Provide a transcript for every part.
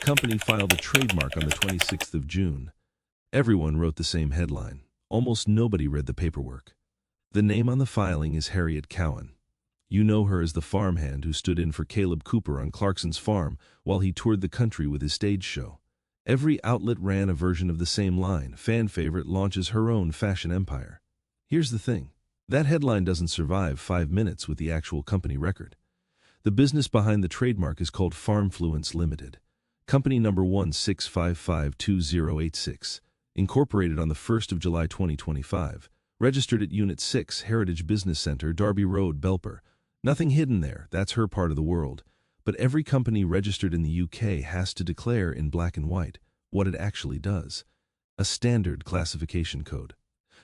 company filed a trademark on the 26th of June. Everyone wrote the same headline. Almost nobody read the paperwork. The name on the filing is Harriet Cowan. You know her as the farmhand who stood in for Kaleb Cooper on Clarkson's farm while he toured the country with his stage show. Every outlet ran a version of the same line. Fan favorite launches her own fashion empire. Here's the thing. That headline doesn't survive 5 minutes with the actual company record. The business behind the trademark is called Farmfluence Limited. Company number 16552086, incorporated on the 1st of July 2025, registered at Unit 6, Heritage Business Center, Darby Road, Belper. Nothing hidden there, that's her part of the world. But every company registered in the UK has to declare in black and white what it actually does. A standard classification code.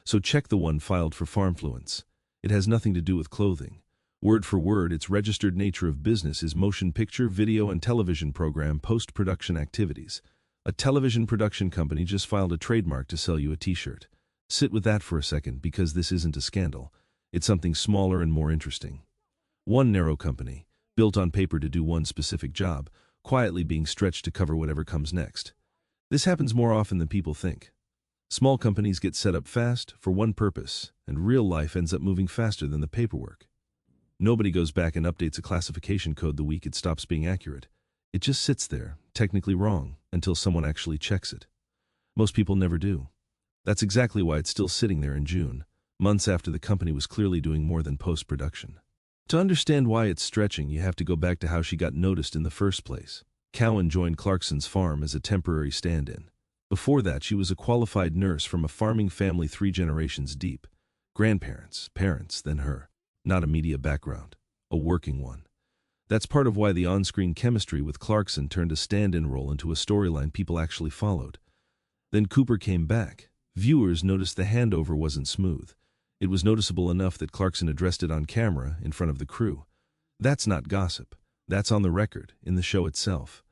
So check the one filed for Farmfluence. It has nothing to do with clothing. Word for word, its registered nature of business is motion picture, video, and television program post-production activities. A television production company just filed a trademark to sell you a t-shirt. Sit with that for a second, because this isn't a scandal. It's something smaller and more interesting. One narrow company, built on paper to do one specific job, quietly being stretched to cover whatever comes next. This happens more often than people think. Small companies get set up fast for one purpose, and real life ends up moving faster than the paperwork. Nobody goes back and updates a classification code the week it stops being accurate. It just sits there, technically wrong, until someone actually checks it. Most people never do. That's exactly why it's still sitting there in June, months after the company was clearly doing more than post-production. To understand why it's stretching, you have to go back to how she got noticed in the first place. Cowan joined Clarkson's farm as a temporary stand-in. Before that, she was a qualified nurse from a farming family 3 generations deep. Grandparents, parents, then her. Not a media background, a working one. That's part of why the on-screen chemistry with Clarkson turned a stand-in role into a storyline people actually followed. Then Cooper came back. Viewers noticed the handover wasn't smooth. It was noticeable enough that Clarkson addressed it on camera in front of the crew. That's not gossip. That's on the record, in the show itself.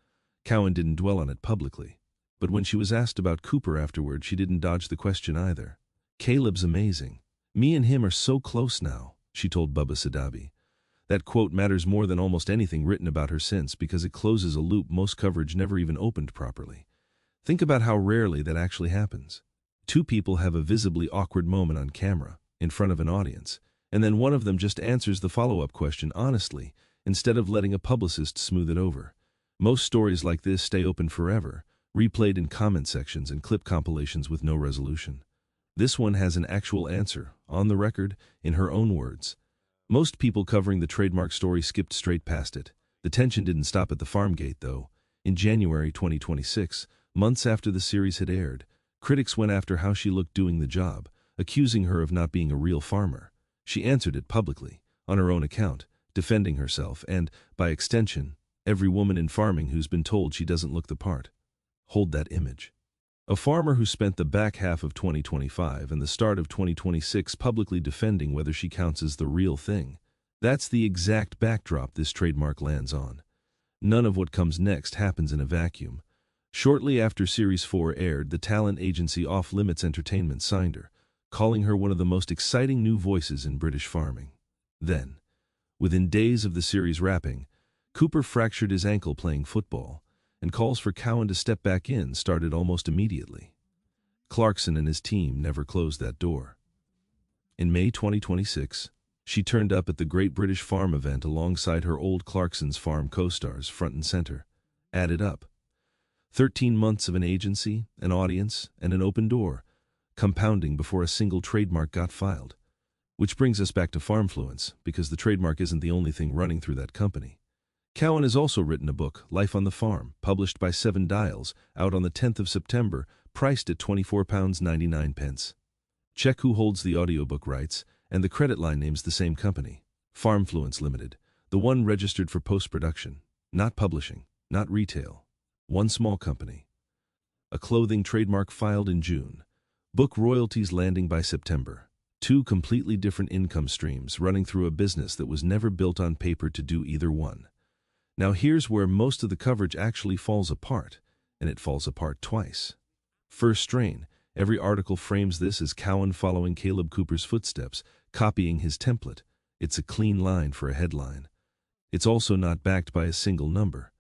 Cowan didn't dwell on it publicly. But when she was asked about Cooper afterward, she didn't dodge the question either. "Kaleb's amazing. Me and him are so close now," she told Bubba Sadabi. That quote matters more than almost anything written about her since, because it closes a loop most coverage never even opened properly. Think about how rarely that actually happens. 2 people have a visibly awkward moment on camera, in front of an audience, and then one of them just answers the follow-up question honestly, instead of letting a publicist smooth it over. Most stories like this stay open forever, replayed in comment sections and clip compilations with no resolution. This one has an actual answer, on the record, in her own words. Most people covering the trademark story skipped straight past it. The tension didn't stop at the farm gate, though. In January 2026, months after the series had aired, critics went after how she looked doing the job, accusing her of not being a real farmer. She answered it publicly, on her own account, defending herself and, by extension, every woman in farming who's been told she doesn't look the part. Hold that image. A farmer who spent the back half of 2025 and the start of 2026 publicly defending whether she counts as the real thing. That's the exact backdrop this trademark lands on. None of what comes next happens in a vacuum. Shortly after Series 4 aired, the talent agency Off Limits Entertainment signed her, calling her one of the most exciting new voices in British farming. Then, within days of the series wrapping, Cooper fractured his ankle playing football, and calls for Cowan to step back in started almost immediately. Clarkson and his team never closed that door. In May 2026, she turned up at the Great British Farm event alongside her old Clarkson's farm co-stars front and center. Added up. 13 months of an agency, an audience, and an open door, compounding before a single trademark got filed. Which brings us back to Farmfluence, because the trademark isn't the only thing running through that company. Cowan has also written a book, Life on the Farm, published by 7 Dials, out on the 10th of September, priced at £24.99. Check who holds the audiobook rights, and the credit line names the same company, Farmfluence Limited, the one registered for post-production, not publishing, not retail. One small company. A clothing trademark filed in June. Book royalties landing by September. 2 completely different income streams running through a business that was never built on paper to do either one. Now here's where most of the coverage actually falls apart, and it falls apart twice. First strain, every article frames this as Cowan following Kaleb Cooper's footsteps, copying his template. It's a clean line for a headline. It's also not backed by a single number.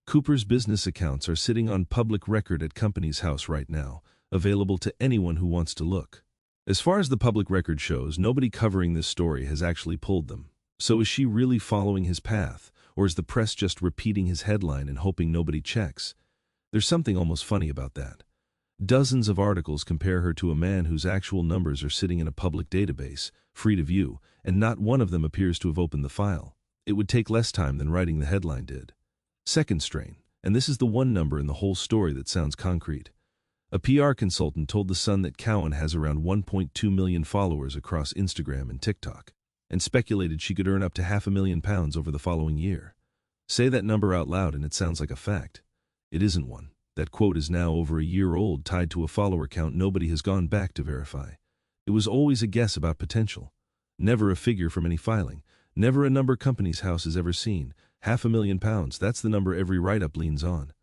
Cooper's business accounts are sitting on public record at company's house right now, available to anyone who wants to look. As far as the public record shows, nobody covering this story has actually pulled them. So is she really following his path, or is the press just repeating his headline and hoping nobody checks? There's something almost funny about that. Dozens of articles compare her to a man whose actual numbers are sitting in a public database, free to view, and not one of them appears to have opened the file. It would take less time than writing the headline did. Second strain, and this is the one number in the whole story that sounds concrete. A PR consultant told The Sun that Cowan has around 1.2 million followers across Instagram and TikTok, and speculated she could earn up to £500,000 over the following year. Say that number out loud and it sounds like a fact. It isn't one. That quote is now over a year old, tied to a follower count nobody has gone back to verify. It was always a guess about potential. Never a figure from any filing. Never a number company's house has ever seen. £500,000, that's the number every write-up leans on.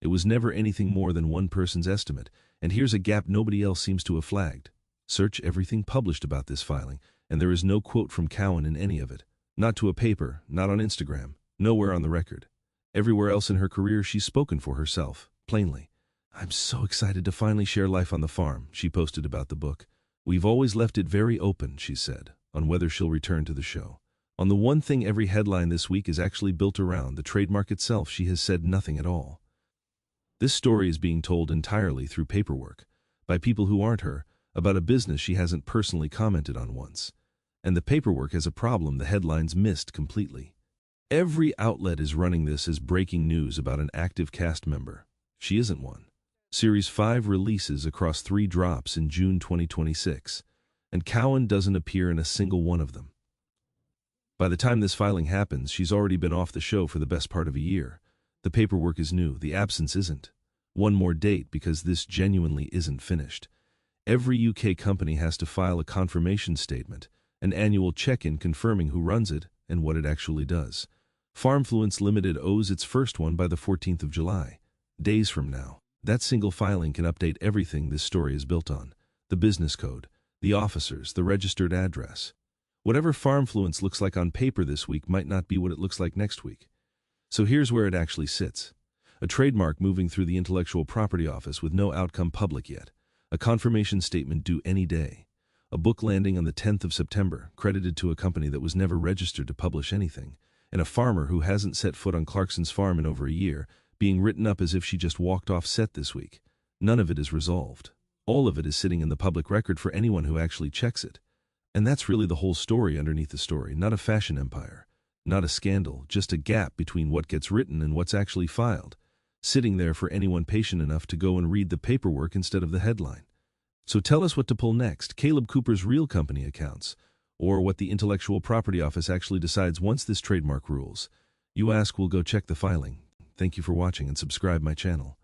It was never anything more than one person's estimate, and here's a gap nobody else seems to have flagged. Search everything published about this filing, and there is no quote from Cowan in any of it. Not to a paper, not on Instagram, nowhere on the record. Everywhere else in her career she's spoken for herself, plainly. "I'm so excited to finally share life on the farm," she posted about the book. "We've always left it very open," she said, on whether she'll return to the show. On the one thing every headline this week is actually built around, the trademark itself, she has said nothing at all. This story is being told entirely through paperwork, by people who aren't her, about a business she hasn't personally commented on once. And the paperwork has a problem the headlines missed completely. Every outlet is running this as breaking news about an active cast member. She isn't one. Series 5 releases across 3 drops in June 2026, and Cowan doesn't appear in a single one of them. By the time this filing happens, she's already been off the show for the best part of a year. The paperwork is new, the absence isn't. One more date because this genuinely isn't finished. Every UK company has to file a confirmation statement, an annual check-in confirming who runs it and what it actually does. Farmfluence Limited owes its first one by the 14th of July. Days from now. That single filing can update everything this story is built on. The business code, the officers, the registered address. Whatever Farmfluence looks like on paper this week might not be what it looks like next week. So here's where it actually sits. A trademark moving through the intellectual property office with no outcome public yet. A confirmation statement due any day. A book landing on the 10th of September, credited to a company that was never registered to publish anything. And a farmer who hasn't set foot on Clarkson's farm in over a year, being written up as if she just walked off set this week. None of it is resolved. All of it is sitting in the public record for anyone who actually checks it. And that's really the whole story underneath the story, not a fashion empire. Not a scandal, just a gap between what gets written and what's actually filed. Sitting there for anyone patient enough to go and read the paperwork instead of the headline. So tell us what to pull next, Kaleb Cooper's real company accounts, or what the intellectual property office actually decides once this trademark rules. You ask, we'll go check the filing. Thank you for watching and subscribe my channel.